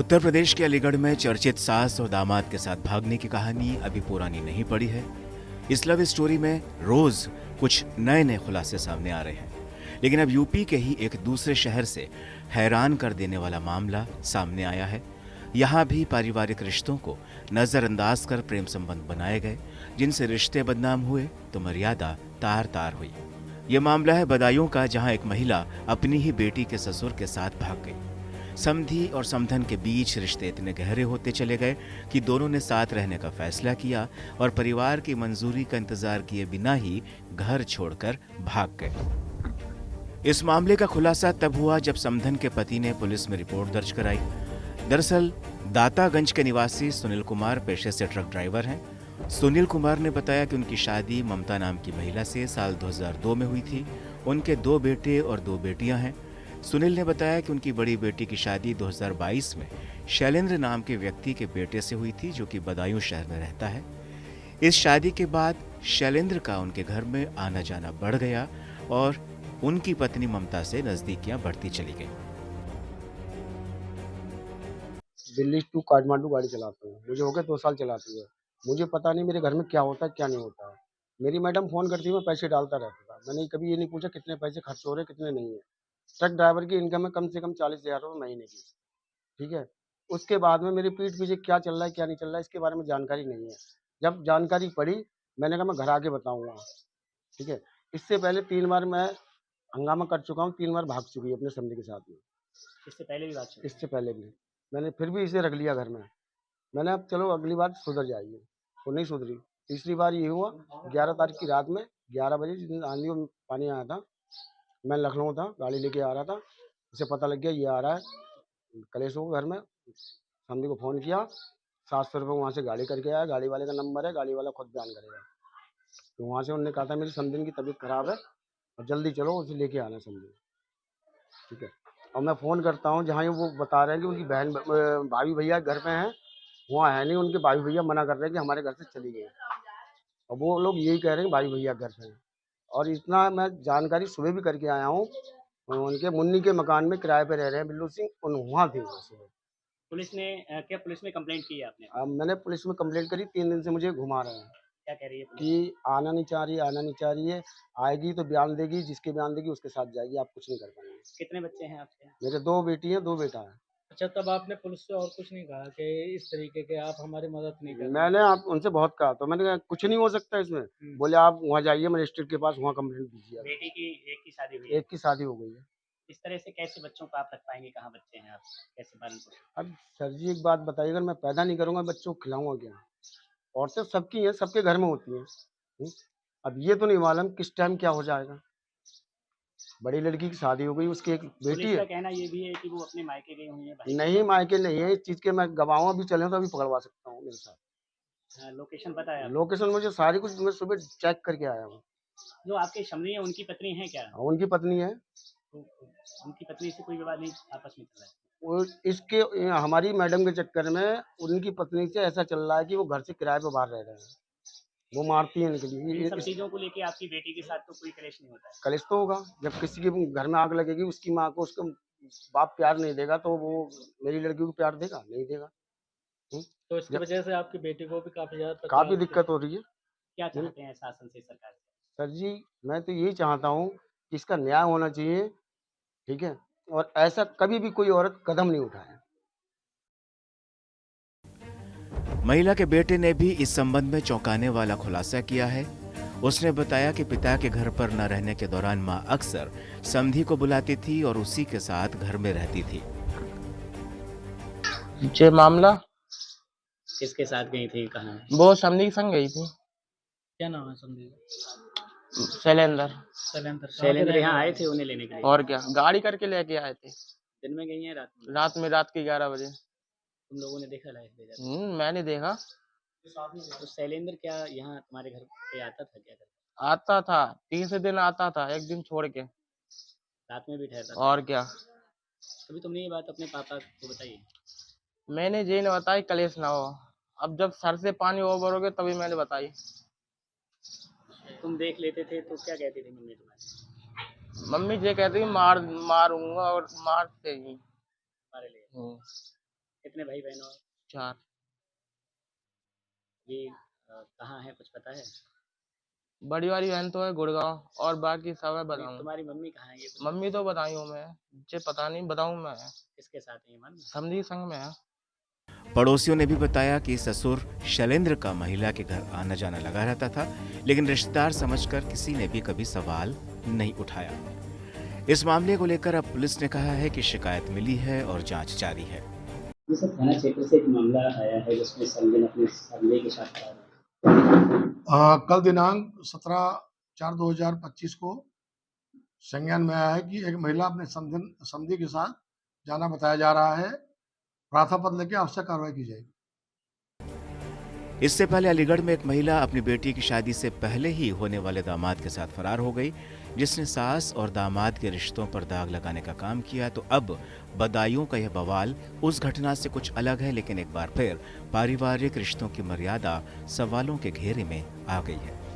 उत्तर प्रदेश के अलीगढ़ में चर्चित सास और दामाद के साथ भागने की कहानी अभी पुरानी नहीं पड़ी है। इस लव स्टोरी में रोज कुछ नए नए खुलासे सामने आ रहे हैं, लेकिन अब यूपी के ही एक दूसरे शहर से हैरान कर देने वाला मामला सामने आया है। यहाँ भी पारिवारिक रिश्तों को नजरअंदाज कर प्रेम संबंध बनाए गए, जिनसे रिश्ते बदनाम हुए तो मर्यादा तार तार हुई। ये मामला है बदायूं का, जहाँ एक महिला अपनी ही बेटी के ससुर के साथ भाग गई। समधी और समधन के बीच रिश्ते इतने गहरे होते चले गए कि दोनों ने साथ रहने का फैसला किया और परिवार की मंजूरी का इंतजार किए बिना ही घर छोड़कर भाग गए। इस मामले का खुलासा तब हुआ जब समधन के पति ने पुलिस में रिपोर्ट दर्ज कराई। दरअसल दातागंज के निवासी सुनील कुमार पेशे से ट्रक ड्राइवर हैं। सुनील कुमार ने बताया कि उनकी शादी ममता नाम की महिला से साल 2002 में हुई थी। उनके 2 बेटे और 2 बेटियां हैं। सुनील ने बताया कि उनकी बड़ी बेटी की शादी 2022 में शैलेंद्र नाम के व्यक्ति के बेटे से हुई थी, जो कि बदायूं शहर में रहता है। इस शादी के बाद शैलेंद्र का उनके घर में आना जाना बढ़ गया और उनकी पत्नी ममता से नजदीकियां बढ़ती चली गई। दिल्ली टू काठमांडू गाड़ी चलाता हूँ। मुझे हो गए 2 साल चलाते हुए। मुझे पता नहीं मेरे घर में क्या होता है, क्या नहीं होता है। मेरी मैडम फ़ोन करती है, मैं पैसे डालता रहता था। मैंने कभी ये नहीं पूछा कितने पैसे खर्च हो रहे हैं, कितने नहीं है। ट्रक ड्राइवर की इनकम है कम से कम 40,000 रुपये महीने की, ठीक है? उसके बाद में मेरी पीठ पीछे क्या चल रहा है, क्या नहीं चल रहा है, इसके बारे में जानकारी नहीं है। जब जानकारी पड़ी, मैंने कहा मैं घर आके बताऊँगा, ठीक है? इससे पहले 3 बार मैं हंगामा कर चुका हूँ, 3 बार भाग चुकी है अपने समधी के साथ में। इससे पहले भी बात चली? इससे पहले भी। मैंने फिर भी इसे रख लिया घर में। मैंने अब चलो अगली बार सुधर जाएगी, वो नहीं सुधरी। तीसरी बार ये हुआ 11 तारीख की रात में 11 बजे, जिस दिन आंधी और पानी आया था, मैं लखनऊ था, गाड़ी लेके आ रहा था। उसे पता लग गया ये आ रहा है कलेश हो घर में। समधी को फ़ोन किया, 700 रुपये वहाँ से गाड़ी करके आया। गाड़ी वाले का नंबर है, गाड़ी वाला खुद बयान करेगा। तो वहाँ से उन्होंने कहा था मेरी समधी की तबीयत ख़राब है और जल्दी चलो उसे लेके आना समधी, ठीक है? और मैं फ़ोन करता हूँ जहाँ वो बता रहे हैं कि उनकी बहन भाभी भैया घर पे हैं, वहाँ है नहीं। उनके भाई भैया मना कर रहे हैं कि हमारे घर से चली गई, और वो लोग यही कह रहे हैं कि भाई भैया घर पे हैं। और इतना मैं जानकारी सुबह भी करके आया हूँ, उनके मुन्नी के मकान में किराए पे रह रहे हैं बिल्लू सिंह, वहाँ थे वो सुबह। पुलिस ने क्या पुलिस में कंप्लेंट की है आपने? अब मैंने पुलिस में कंप्लेंट करी, 3 दिन से मुझे घुमा रहे हैं क्या कह रही है पुलिस? कि आना नहीं चाह रही है, आना नहीं चाह रही है। आएगी तो बयान देगी, जिसके बयान देगी उसके साथ जाएगी, आप कुछ नहीं कर पाएंगे। कितने बच्चे हैं आपके? मेरे 2 बेटी हैं, 2 बेटा है। अच्छा, तब आपने पुलिस से और कुछ नहीं कहा कि इस तरीके के आप हमारी मदद नहीं कर मैंने आप उनसे बहुत कहा, तो मैंने कहा कुछ नहीं हो सकता इसमें। बोले आप वहाँ जाइए मजिस्ट्रेट के पास, वहाँ कंप्लेंट दीजिए। बेटी की एक की शादी हुई है। एक की शादी हो गई है। इस तरह से कैसे बच्चों को आप रख पाएंगे? कहाँ बच्चे हैं आप, कैसे पालन पोषण? अब सर जी एक बात बताइए, अगर मैं पैदा नहीं करूँगा बच्चों को खिलाऊँगा क्या? औरतें सबकी हैं, सबके घर में होती हैं। हुँ? अब ये तो नहीं मालूम किस टाइम क्या हो जाएगा। बड़ी लड़की की शादी हो गई, उसकी एक बेटी पुलिस का है। कहना ये भी है कि वो अपने मायके गई हुई है भाई। नहीं मायके नहीं है, इस चीज़ के मैं गवाह अभी चले तो अभी पकड़वा सकता हूँ मेरे साथ। लोकेशन पता है आपको? लोकेशन मुझे सारी कुछ मैं सुबह चेक करके आया हूँ। जो आपके समधी है उनकी पत्नी है क्या? उनकी पत्नी है। तो उनकी पत्नी से कोई विवाद नहीं आपस में चल रहा है? वो इसके हमारी मैडम के चक्कर में उनकी पत्नी से ऐसा चल रहा है कि वो घर से किराए पे बाहर रह रहे हैं। वो मारती है इनके लिए। इन सब चीजों को लेके आपकी बेटी के साथ तो कोई कलेश नहीं होता है? कलेश तो होगा, जब किसी के घर में आग लगेगी, उसकी माँ को उसका बाप प्यार नहीं देगा तो वो मेरी लड़की को प्यार देगा? नहीं देगा। हुँ? तो इसकी वजह से आपकी बेटी को भी काफी ज्यादा काफ़ी दिक्कत हो रही है। क्या चाहते हैं शासन से, सरकार से? सर जी मैं तो यही चाहता हूँ कि इसका न्याय होना चाहिए, ठीक है? और ऐसा कभी भी कोई औरत कदम नहीं उठाए। महिला के बेटे ने भी इस संबंध में चौंकाने वाला खुलासा किया है। उसने बताया कि पिता के घर पर न रहने के दौरान मां अक्सर समधी को बुलाती थी और उसी के साथ घर में रहती थी। ये मामला किसके साथ गई थी, कहाँ? वो समधी के संग गई थी, क्या नाम है समझी? शैलेंद्र। शैलेंद्र यहाँ आए थे उन्हें लेने के लिए? और क्या, गाड़ी करके लेके आए थे। दिन में गई हैं रात में? रात के 11 बजे। तुम लोगों ने देखा लाइफ ले जाते? मैंने देखा। तो शैलेंद्र क्या यहाँ तुम्हारे घर पे आता था, क्या करता? आता था, तीसरे दिन आता था, एक दिन छोड़ के। रात में भी ठहरता था? और क्या। कभी तुमने ये बात अपने पापा को बताई? मैंने ये नहीं बताई कलेश ना हो। अब जब सर से पानी ओवर हो गया तभी मैंने बताई। तुम देख लेते थे तो क्या कहती थी मम्मी तुम्हारी? मम्मी ये कहती मारूंगा और मारते ही। तुम्हारे लिए कितने भाई बहन हो? 4। ये कहाँ है कुछ पता है? बड़ी वाली बहन तो है गुड़गांव और बाकी सब है बताऊँ। तुम्हारी मम्मी कहाँ है ये कुछ मम्मी तो बताई हूँ मैं, मुझे पता नहीं बताऊँ मैं। किसके साथ है ये मालूम है? समझी संग में है। पड़ोसियों ने भी बताया कि ससुर शैलेंद्र का महिला के घर आना जाना लगा रहता था, लेकिन रिश्तेदार समझकर किसी ने भी कभी सवाल नहीं उठाया। इस मामले को लेकर अब पुलिस ने कहा है कि शिकायत मिली है और जांच जारी है। ये सब थाना क्षेत्र से एक मामला आया है जिसमें संजय अपने संदेह के साथ फरार है। कल दिनांक 17/4/2025 को संज्ञान में आया है कि एक महिला अपने समधी के साथ जाना बताया जा रहा है। प्राथमिक पद लेके आवश्यक कार्रवाई की जाएगी। इससे पहले अलीगढ़ में एक महिला अपनी बेटी की शादी से पहले ही होने वाले दामाद के साथ फरार हो गई, जिसने सास और दामाद के रिश्तों पर दाग लगाने का काम किया। तो अब बदायूं का यह बवाल उस घटना से कुछ अलग है, लेकिन एक बार फिर पारिवारिक रिश्तों की मर्यादा सवालों के घेरे में आ गई है।